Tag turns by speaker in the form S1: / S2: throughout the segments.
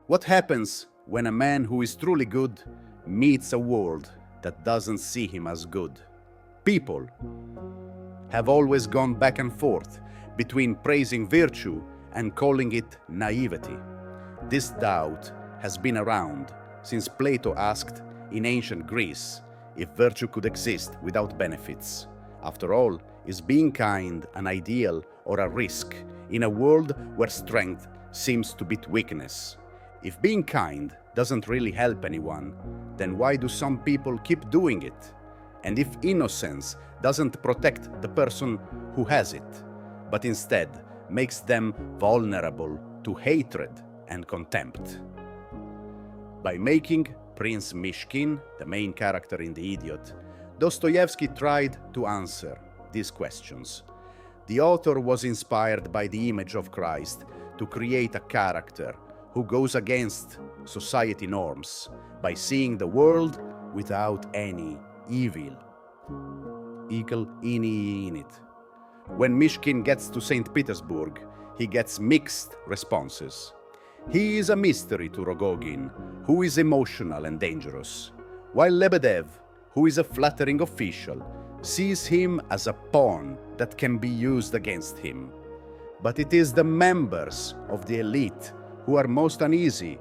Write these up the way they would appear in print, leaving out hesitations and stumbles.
S1: What happens when a man who is truly good meets a world that doesn't see him as good? People have always gone back and forth between praising virtue and calling it naivety. This doubt has been around since Plato asked in ancient Greece if virtue could exist without benefits. After all, is being kind an ideal or a risk in a world where strength seems to beat weakness? If being kind doesn't really help anyone, then why do some people keep doing it? And if innocence doesn't protect the person who has it, but instead makes them vulnerable to hatred and contempt? By making Prince Myshkin the main character in The Idiot, Dostoevsky tried to answer these questions. The author was inspired by the image of Christ to create a character who goes against society norms by seeing the world without any evil in it. When Myshkin gets to St. Petersburg, he gets mixed responses. He is a mystery to Rogogin, who is emotional and dangerous, while Lebedev, who is a flattering official, sees him as a pawn that can be used against him. But it is the members of the elite who are most uneasy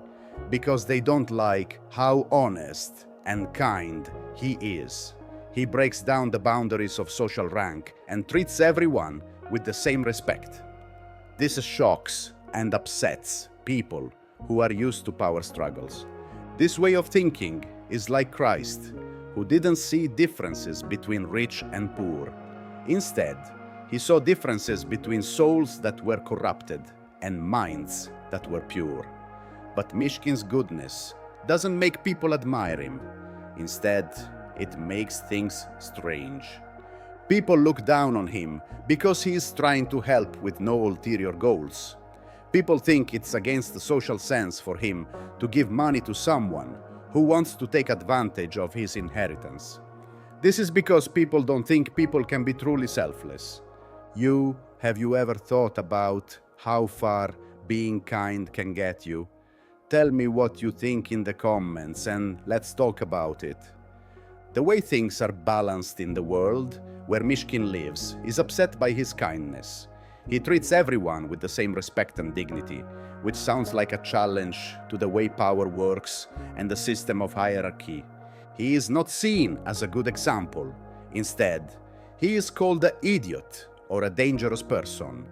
S1: because they don't like how honest and kind he is. He breaks down the boundaries of social rank and treats everyone with the same respect. This shocks and upsets people who are used to power struggles. This way of thinking is like Christ, who didn't see differences between rich and poor. Instead, he saw differences between souls that were corrupted and minds that were pure. But Myshkin's goodness doesn't make people admire him. Instead, it makes things strange. People look down on him because he is trying to help with no ulterior goals. People think it's against the social sense for him to give money to someone who wants to take advantage of his inheritance. This is because people don't think people can be truly selfless. Have you ever thought about how far being kind can get you? Tell me what you think in the comments and let's talk about it. The way things are balanced in the world where Myshkin lives is upset by his kindness. He treats everyone with the same respect and dignity, which sounds like a challenge to the way power works and the system of hierarchy. He is not seen as a good example. Instead, he is called an idiot or a dangerous person.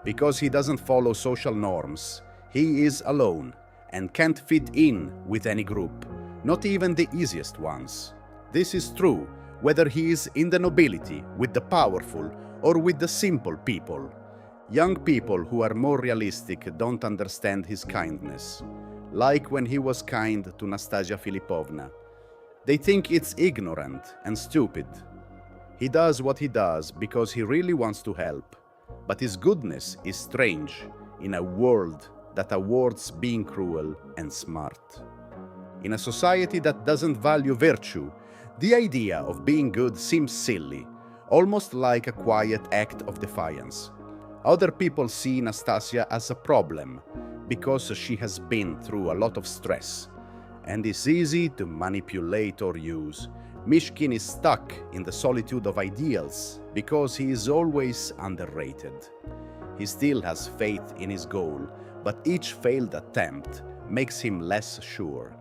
S1: Because he doesn't follow social norms, he is alone and can't fit in with any group, not even the easiest ones. This is true whether he is in the nobility with the powerful or with the simple people. Young people who are more realistic don't understand his kindness, like when he was kind to Nastasia Filipovna. They think it's ignorant and stupid. He does what he does because he really wants to help, but his goodness is strange in a world that awards being cruel and smart. In a society that doesn't value virtue, the idea of being good seems silly, almost like a quiet act of defiance. Other people see Nastasia as a problem because she has been through a lot of stress and is easy to manipulate or use. Myshkin is stuck in the solitude of ideals because he is always underrated. He still has faith in his goal, but each failed attempt makes him less sure.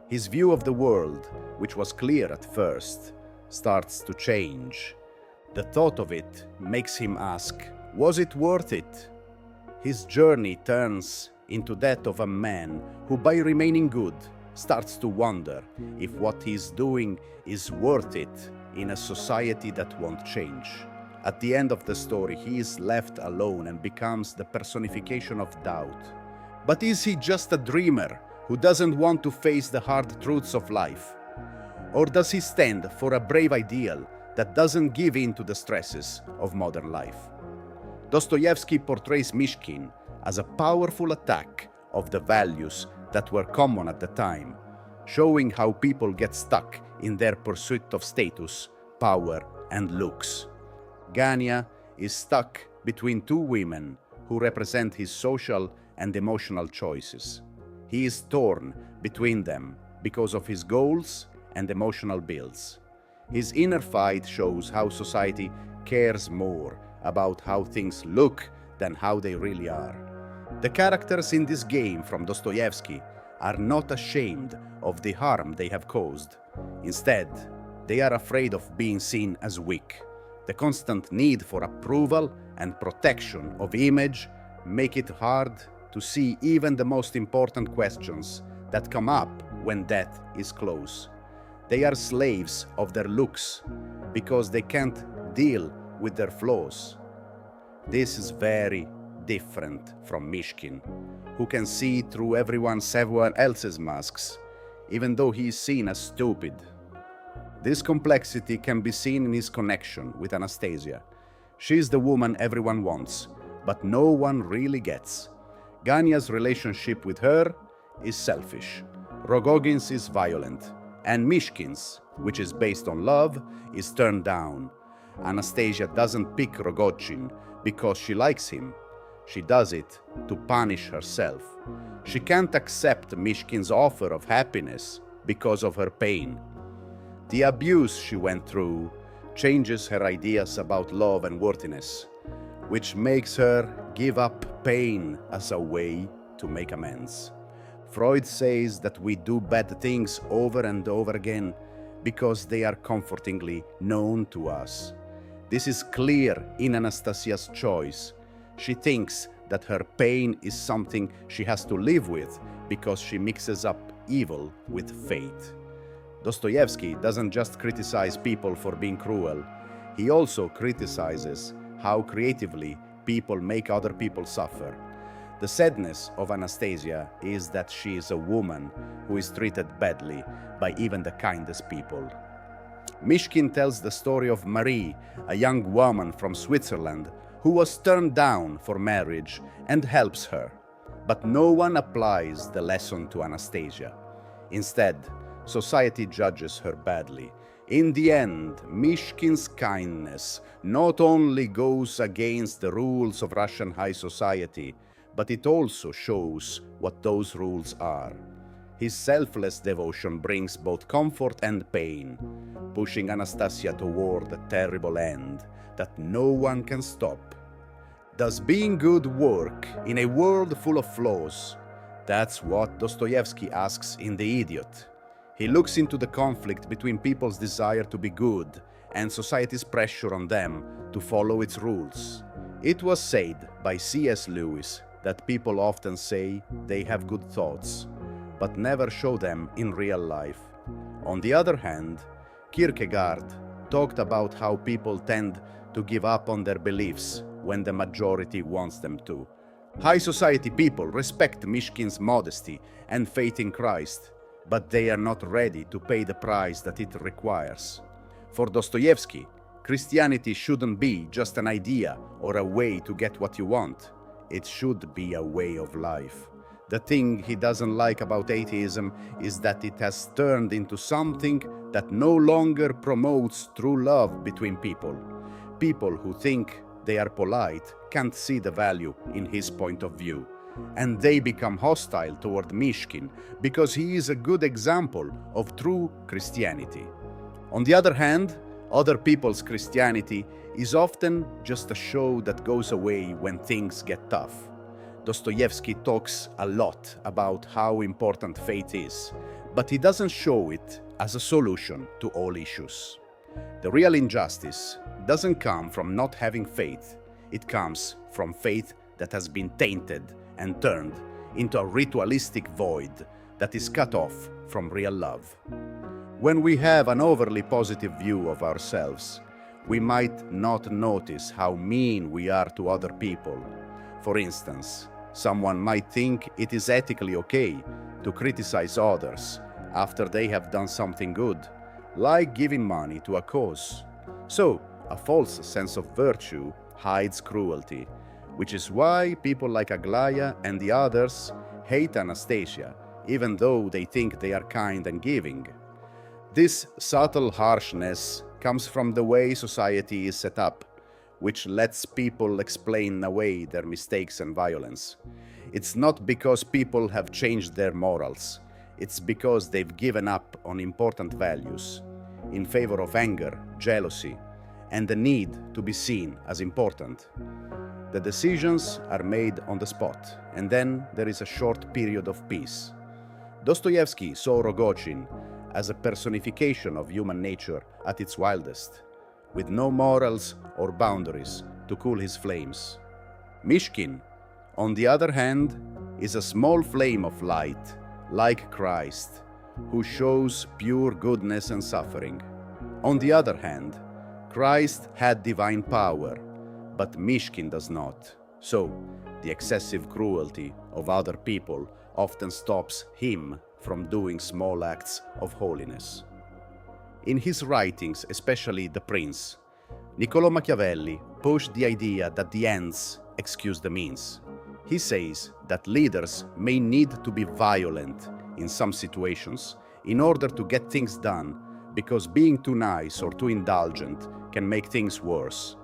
S1: His view of the world, which was clear at first, starts to change. The thought of it makes him ask, was it worth it? His journey turns into that of a man who, by remaining good, starts to wonder if what he's doing is worth it in a society that won't change. At the end of the story, he is left alone and becomes the personification of doubt. But is he just a dreamer who doesn't want to face the hard truths of life? Or does he stand for a brave ideal that doesn't give in to the stresses of modern life? Dostoevsky portrays Myshkin as a powerful attack of the values that were common at the time, showing how people get stuck in their pursuit of status, power, and looks. Gania is stuck between two women who represent his social and emotional choices. He is torn between them because of his goals and emotional bills. His inner fight shows how society cares more about how things look than how they really are. The characters in this game from Dostoevsky are not ashamed of the harm they have caused. Instead, they are afraid of being seen as weak. The constant need for approval and protection of image make it hard to see even the most important questions that come up when death is close. They are slaves of their looks because they can't deal with their flaws. This is very different from Myshkin, who can see through everyone else's masks, even though he is seen as stupid. This complexity can be seen in his connection with Anastasia. She is the woman everyone wants, but no one really gets. Ganya's relationship with her is selfish. Rogogin's is violent, and Myshkin's, which is based on love, is turned down. Anastasia doesn't pick Rogojin because she likes him. She does it to punish herself. She can't accept Myshkin's offer of happiness because of her pain. The abuse she went through changes her ideas about love and worthiness, which makes her give up pain as a way to make amends. Freud says that we do bad things over and over again because they are comfortingly known to us. This is clear in Anastasia's choice. She thinks that her pain is something she has to live with because she mixes up evil with fate. Dostoevsky doesn't just criticize people for being cruel, he also criticizes how creatively people make other people suffer. The sadness of Anastasia is that she is a woman who is treated badly by even the kindest people. Myshkin tells the story of Marie, a young woman from Switzerland who was turned down for marriage, and helps her. But no one applies the lesson to Anastasia. Instead, society judges her badly. In the end, Myshkin's kindness not only goes against the rules of Russian high society, but it also shows what those rules are. His selfless devotion brings both comfort and pain, pushing Anastasia toward a terrible end that no one can stop. Does being good work in a world full of flaws? That's what Dostoevsky asks in The Idiot. He looks into the conflict between people's desire to be good and society's pressure on them to follow its rules. It was said by C.S. Lewis that people often say they have good thoughts, but never show them in real life. On the other hand, Kierkegaard talked about how people tend to give up on their beliefs when the majority wants them to. High society people respect Myshkin's modesty and faith in Christ, but they are not ready to pay the price that it requires. For Dostoevsky, Christianity shouldn't be just an idea or a way to get what you want. It should be a way of life. The thing he doesn't like about atheism is that it has turned into something that no longer promotes true love between people. People who think they are polite can't see the value in his point of view, and they become hostile toward Myshkin because he is a good example of true Christianity. On the other hand, other people's Christianity is often just a show that goes away when things get tough. Dostoevsky talks a lot about how important faith is, but he doesn't show it as a solution to all issues. The real injustice doesn't come from not having faith. It comes from faith that has been tainted and turned into a ritualistic void that is cut off from real love. When we have an overly positive view of ourselves, we might not notice how mean we are to other people. For instance, someone might think it is ethically okay to criticize others after they have done something good, like giving money to a cause. So, a false sense of virtue hides cruelty, which is why people like Aglaya and the others hate Anastasia, even though they think they are kind and giving. This subtle harshness comes from the way society is set up. which lets people explain away their mistakes and violence. It's not because people have changed their morals, it's because they've given up on important values in favor of anger, jealousy, and the need to be seen as important. The decisions are made on the spot, and then there is a short period of peace. Dostoevsky saw Rogojin as a personification of human nature at its wildest, with no morals or boundaries to cool his flames. Myshkin, on the other hand, is a small flame of light, like Christ, who shows pure goodness and suffering. On the other hand, Christ had divine power, but Myshkin does not. So, the excessive cruelty of other people often stops him from doing small acts of holiness. In his writings, especially The Prince, Niccolò Machiavelli pushed the idea that the ends excuse the means. He says that leaders may need to be violent in some situations in order to get things done, because being too nice or too indulgent can make things worse.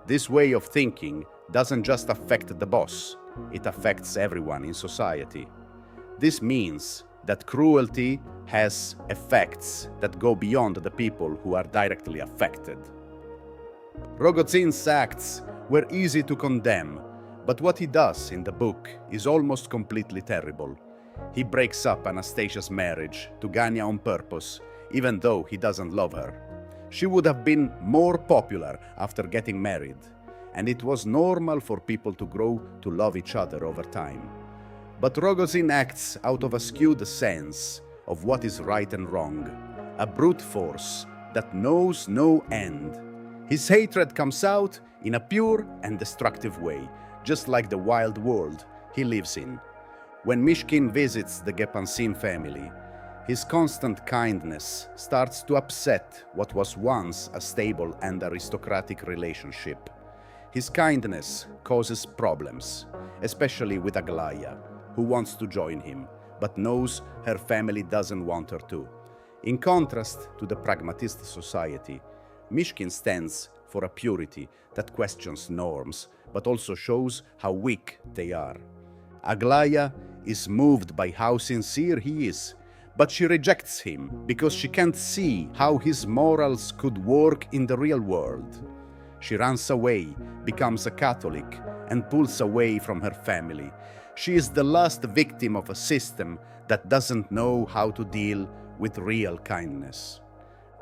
S1: This way of thinking doesn't just affect the boss, it affects everyone in society. This means that cruelty has effects that go beyond the people who are directly affected. Rogozin's acts were easy to condemn, but what he does in the book is almost completely terrible. He breaks up Anastasia's marriage to Gania on purpose, even though he doesn't love her. She would have been more popular after getting married, and it was normal for people to grow to love each other over time. But Rogozin acts out of a skewed sense of what is right and wrong, a brute force that knows no end. His hatred comes out in a pure and destructive way, just like the wild world he lives in. When Myshkin visits the Gepansin family, his constant kindness starts to upset what was once a stable and aristocratic relationship. His kindness causes problems, especially with Aglaya, who wants to join him, but knows her family doesn't want her to. In contrast to the pragmatist society, Myshkin stands for a purity that questions norms, but also shows how weak they are. Aglaya is moved by how sincere he is, but she rejects him because she can't see how his morals could work in the real world. She runs away, becomes a Catholic, and pulls away from her family. She is the last victim of a system that doesn't know how to deal with real kindness.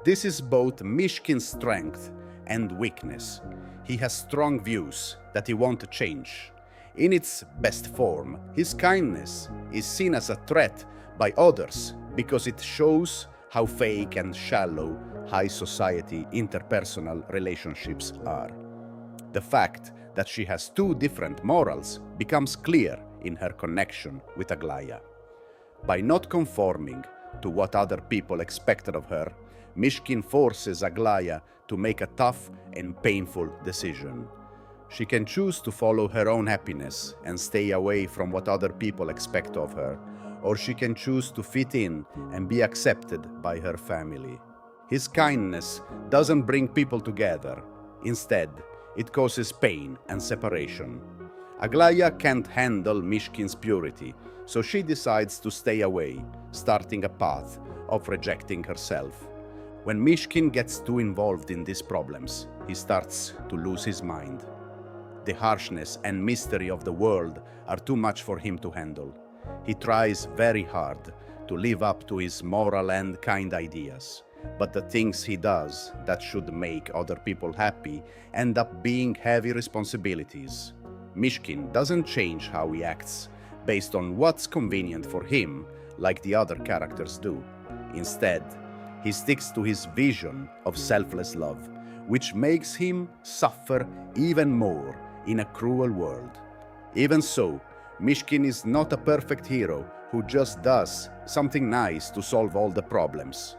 S1: This is both Myshkin's strength and weakness. He has strong views that he wants to change. In its best form, his kindness is seen as a threat by others because it shows how fake and shallow high society interpersonal relationships are. The fact that she has two different morals becomes clear in her connection with Aglaya. By not conforming to what other people expected of her, Myshkin forces Aglaya to make a tough and painful decision. She can choose to follow her own happiness and stay away from what other people expect of her, or she can choose to fit in and be accepted by her family. His kindness doesn't bring people together. Instead, it causes pain and separation. Aglaya can't handle Myshkin's purity, so she decides to stay away, starting a path of rejecting herself. When Myshkin gets too involved in these problems, he starts to lose his mind. The harshness and mystery of the world are too much for him to handle. He tries very hard to live up to his moral and kind ideas, but the things he does that should make other people happy end up being heavy responsibilities. Myshkin doesn't change how he acts based on what's convenient for him, like the other characters do. Instead, he sticks to his vision of selfless love, which makes him suffer even more in a cruel world. Even so, Myshkin is not a perfect hero who just does something nice to solve all the problems.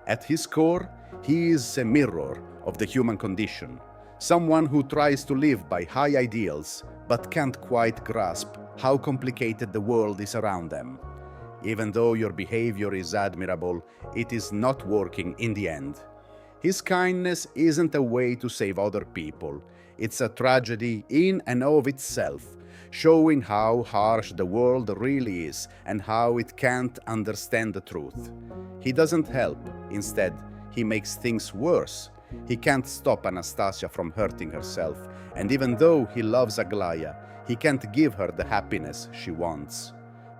S1: At his core, he is a mirror of the human condition, someone who tries to live by high ideals but can't quite grasp how complicated the world is around them. Even though your behavior is admirable, it is not working in the end. His kindness isn't a way to save other people, It's a tragedy in and of itself, showing how harsh the world really is and how it can't understand the truth. He doesn't help. Instead, he makes things worse. He can't stop Anastasia from hurting herself, and even though he loves Aglaya, he can't give her the happiness she wants.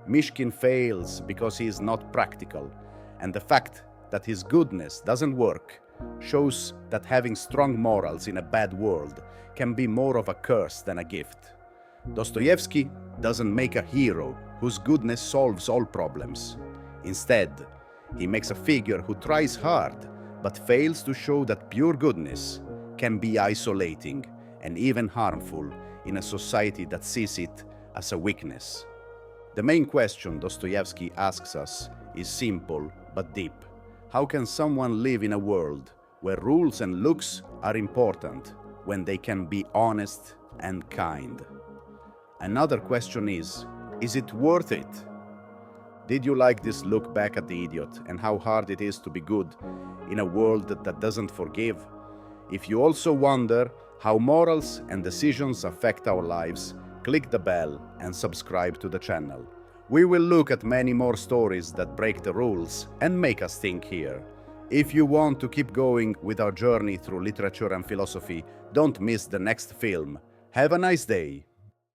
S1: Myshkin fails because he is not practical, and the fact that his goodness doesn't work shows that having strong morals in a bad world can be more of a curse than a gift. Dostoevsky doesn't make a hero whose goodness solves all problems. Instead, he makes a figure who tries hard but fails to show that pure goodness can be isolating and even harmful in a society that sees it as a weakness. The main question Dostoevsky asks us is simple but deep. How can someone live in a world where rules and looks are important when they can be honest and kind? Another question is it worth it? Did you like this look back at the idiot and how hard it is to be good in a world that doesn't forgive? If you also wonder how morals and decisions affect our lives, click the bell and subscribe to the channel. We will look at many more stories that break the rules and make us think here. If you want to keep going with our journey through literature and philosophy, don't miss the next film. Have a nice day!